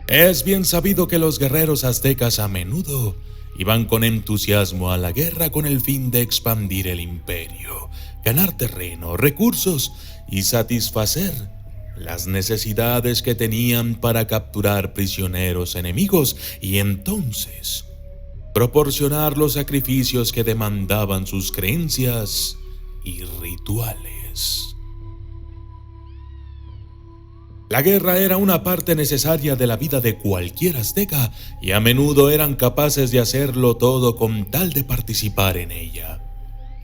Es bien sabido que los guerreros aztecas a menudo iban con entusiasmo a la guerra con el fin de expandir el imperio, ganar terreno, recursos y satisfacer las necesidades que tenían para capturar prisioneros enemigos y entonces proporcionar los sacrificios que demandaban sus creencias y rituales. La guerra era una parte necesaria de la vida de cualquier azteca y a menudo eran capaces de hacerlo todo con tal de participar en ella,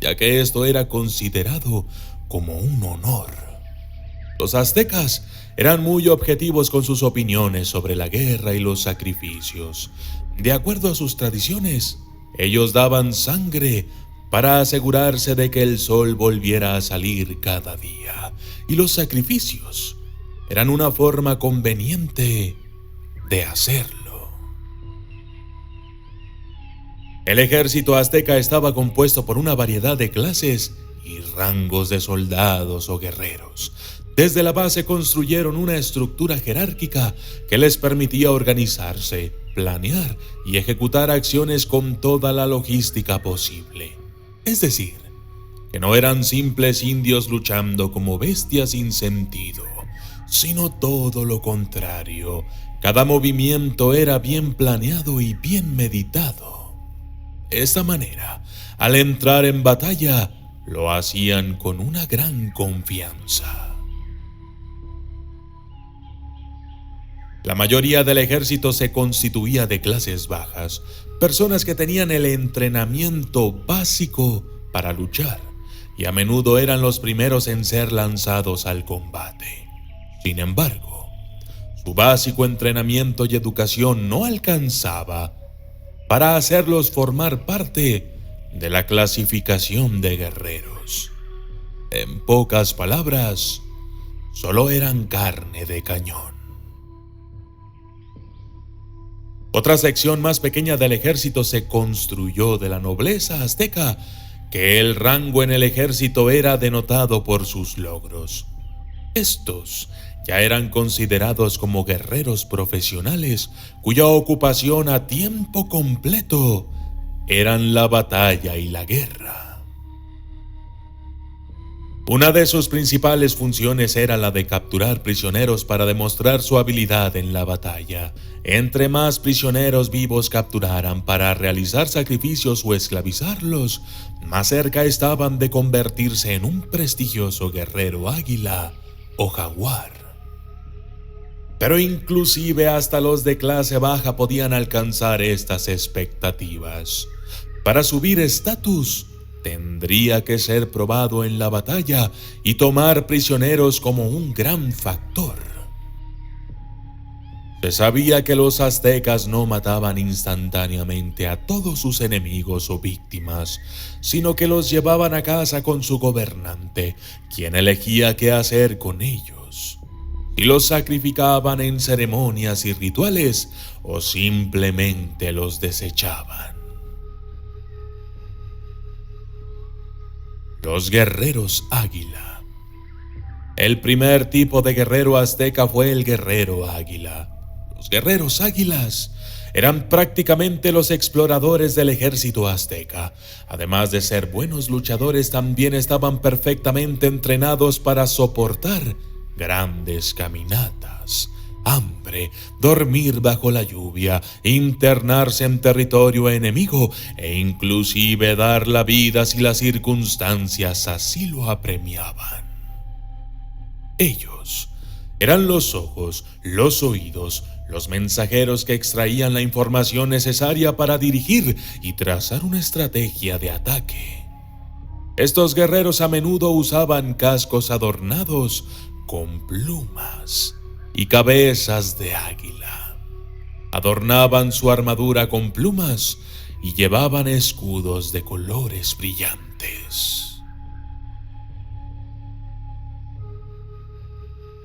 ya que esto era considerado como un honor. Los aztecas eran muy objetivos con sus opiniones sobre la guerra y los sacrificios. De acuerdo a sus tradiciones, ellos daban sangre para asegurarse de que el sol volviera a salir cada día, y los sacrificios eran una forma conveniente de hacerlo. El ejército azteca estaba compuesto por una variedad de clases y rangos de soldados o guerreros. Desde la base construyeron una estructura jerárquica que les permitía organizarse, planear y ejecutar acciones con toda la logística posible. Es decir, que no eran simples indios luchando como bestias sin sentido, sino todo lo contrario. Cada movimiento era bien planeado y bien meditado. De esta manera, al entrar en batalla, lo hacían con una gran confianza. La mayoría del ejército se constituía de clases bajas, personas que tenían el entrenamiento básico para luchar y a menudo eran los primeros en ser lanzados al combate. Sin embargo, su básico entrenamiento y educación no alcanzaba para hacerlos formar parte de la clasificación de guerreros. En pocas palabras, solo eran carne de cañón. Otra sección más pequeña del ejército se construyó de la nobleza azteca, que el rango en el ejército era denotado por sus logros. Estos ya eran considerados como guerreros profesionales, cuya ocupación a tiempo completo eran la batalla y la guerra. Una de sus principales funciones era la de capturar prisioneros para demostrar su habilidad en la batalla. Entre más prisioneros vivos capturaran para realizar sacrificios o esclavizarlos, más cerca estaban de convertirse en un prestigioso guerrero águila o jaguar. Pero inclusive hasta los de clase baja podían alcanzar estas expectativas. Para subir estatus, tendría que ser probado en la batalla y tomar prisioneros como un gran factor. Se sabía que los aztecas no mataban instantáneamente a todos sus enemigos o víctimas, sino que los llevaban a casa con su gobernante, quien elegía qué hacer con ellos. Y los sacrificaban en ceremonias y rituales o simplemente los desechaban. Los guerreros águila. El primer tipo de guerrero azteca fue el guerrero águila. Los guerreros águilas eran prácticamente los exploradores del ejército azteca. Además de ser buenos luchadores, también estaban perfectamente entrenados para soportar grandes caminatas, hambre, dormir bajo la lluvia, internarse en territorio enemigo e inclusive dar la vida si las circunstancias así lo apremiaban. Ellos eran los ojos, los oídos, los mensajeros que extraían la información necesaria para dirigir y trazar una estrategia de ataque. Estos guerreros a menudo usaban cascos adornados con plumas y cabezas de águila. Adornaban su armadura con plumas y llevaban escudos de colores brillantes.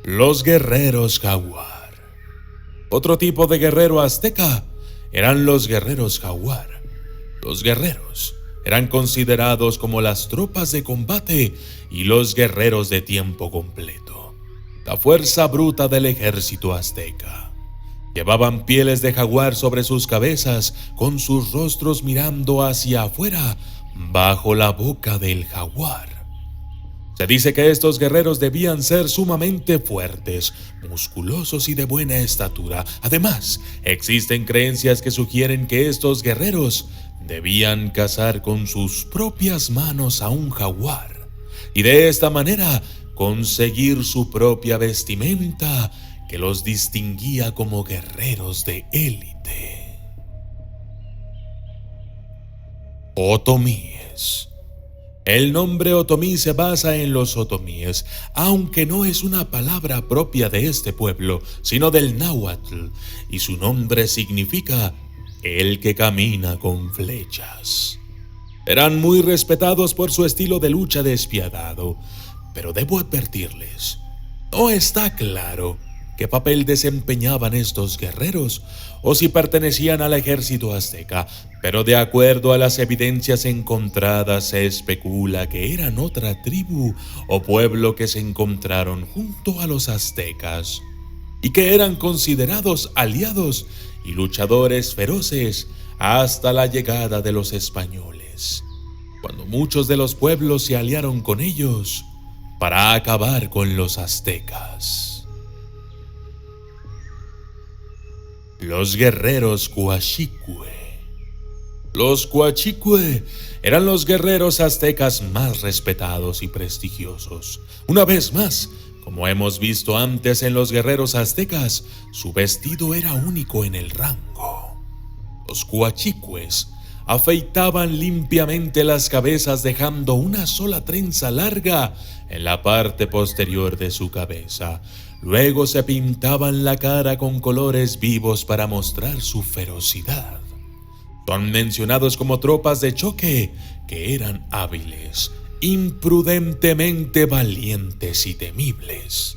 Los guerreros jaguar. Otro tipo de guerrero azteca eran los guerreros jaguar. Los guerreros eran considerados como las tropas de combate y los guerreros de tiempo completo, la fuerza bruta del ejército azteca. Llevaban pieles de jaguar sobre sus cabezas, con sus rostros mirando hacia afuera, bajo la boca del jaguar. Se dice que estos guerreros debían ser sumamente fuertes, musculosos y de buena estatura. Además, existen creencias que sugieren que estos guerreros debían cazar con sus propias manos a un jaguar y de esta manera conseguir su propia vestimenta que los distinguía como guerreros de élite. Otomíes. El nombre otomí se basa en los otomíes, aunque no es una palabra propia de este pueblo, sino del náhuatl, y su nombre significa el que camina con flechas. Eran muy respetados por su estilo de lucha despiadado, pero debo advertirles, no está claro qué papel desempeñaban estos guerreros o si pertenecían al ejército azteca, pero de acuerdo a las evidencias encontradas se especula que eran otra tribu o pueblo que se encontraron junto a los aztecas y que eran considerados aliados y luchadores feroces hasta la llegada de los españoles, cuando muchos de los pueblos se aliaron con ellos para acabar con los aztecas. Los guerreros Coachicue. Los Coachicue eran los guerreros aztecas más respetados y prestigiosos. Una vez más, como hemos visto antes en los guerreros aztecas, su vestido era único en el rango. Los Coachicues afeitaban limpiamente las cabezas dejando una sola trenza larga en la parte posterior de su cabeza. Luego se pintaban la cara con colores vivos para mostrar su ferocidad. Son mencionados como tropas de choque que eran hábiles, imprudentemente valientes y temibles.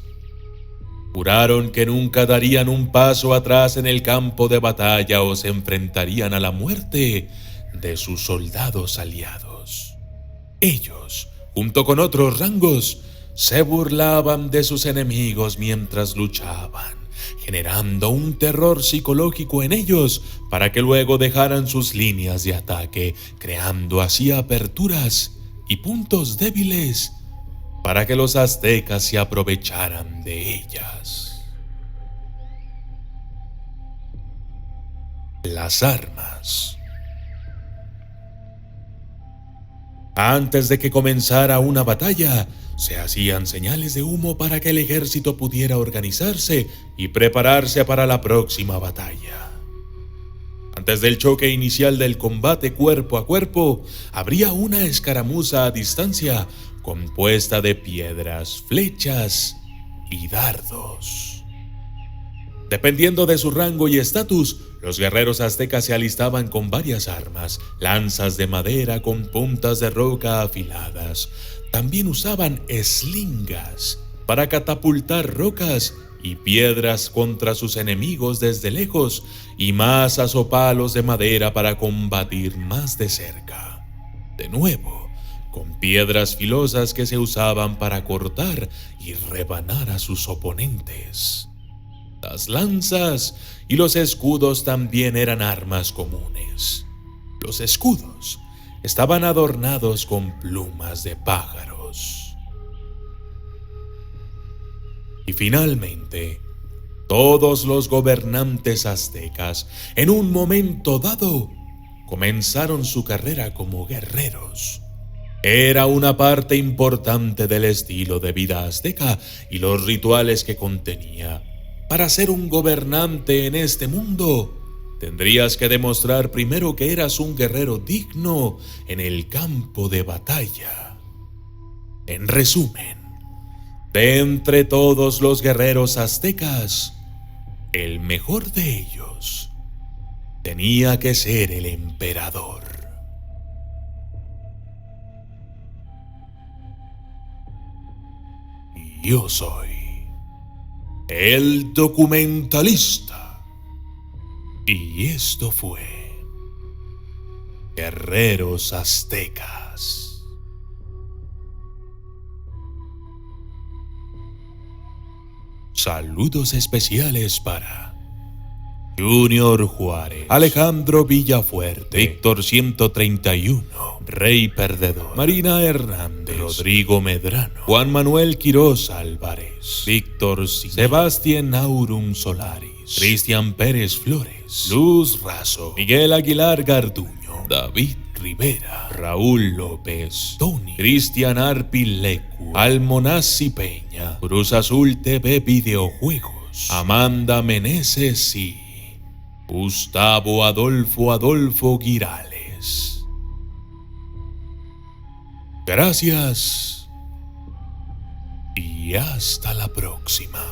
Juraron que nunca darían un paso atrás en el campo de batalla o se enfrentarían a la muerte de sus soldados aliados. Ellos, junto con otros rangos, se burlaban de sus enemigos mientras luchaban, generando un terror psicológico en ellos para que luego dejaran sus líneas de ataque, creando así aperturas y puntos débiles para que los aztecas se aprovecharan de ellas. Las armas. Antes de que comenzara una batalla, se hacían señales de humo para que el ejército pudiera organizarse y prepararse para la próxima batalla. Antes del choque inicial del combate cuerpo a cuerpo, habría una escaramuza a distancia compuesta de piedras, flechas y dardos. Dependiendo de su rango y estatus, los guerreros aztecas se alistaban con varias armas, lanzas de madera con puntas de roca afiladas. También usaban eslingas para catapultar rocas y piedras contra sus enemigos desde lejos y mazas o palos de madera para combatir más de cerca. De nuevo, con piedras filosas que se usaban para cortar y rebanar a sus oponentes. Las lanzas y los escudos también eran armas comunes. Los escudos estaban adornados con plumas de pájaros. Y finalmente, todos los gobernantes aztecas, en un momento dado, comenzaron su carrera como guerreros. Era una parte importante del estilo de vida azteca y los rituales que contenía. Para ser un gobernante en este mundo, tendrías que demostrar primero que eras un guerrero digno en el campo de batalla. En resumen, de entre todos los guerreros aztecas, el mejor de ellos tenía que ser el emperador. Y yo soy el documentalista. Y esto fue Guerreros Aztecas. Saludos especiales para Junior Juárez, Alejandro Villafuerte, Víctor 131, Rey Perdedor, Marina Hernández, Rodrigo Medrano, Juan Manuel Quiroz Álvarez, Víctor Cine, Sebastián Aurum Solaris, Cristian Pérez Flores, Luz Razo, Miguel Aguilar Garduño, David Rivera, Raúl López, Tony, Cristian Arpilecu, Almonazzi Peña, Cruz Azul TV Videojuegos, Amanda Meneses y Gustavo Adolfo Girales. Gracias y hasta la próxima.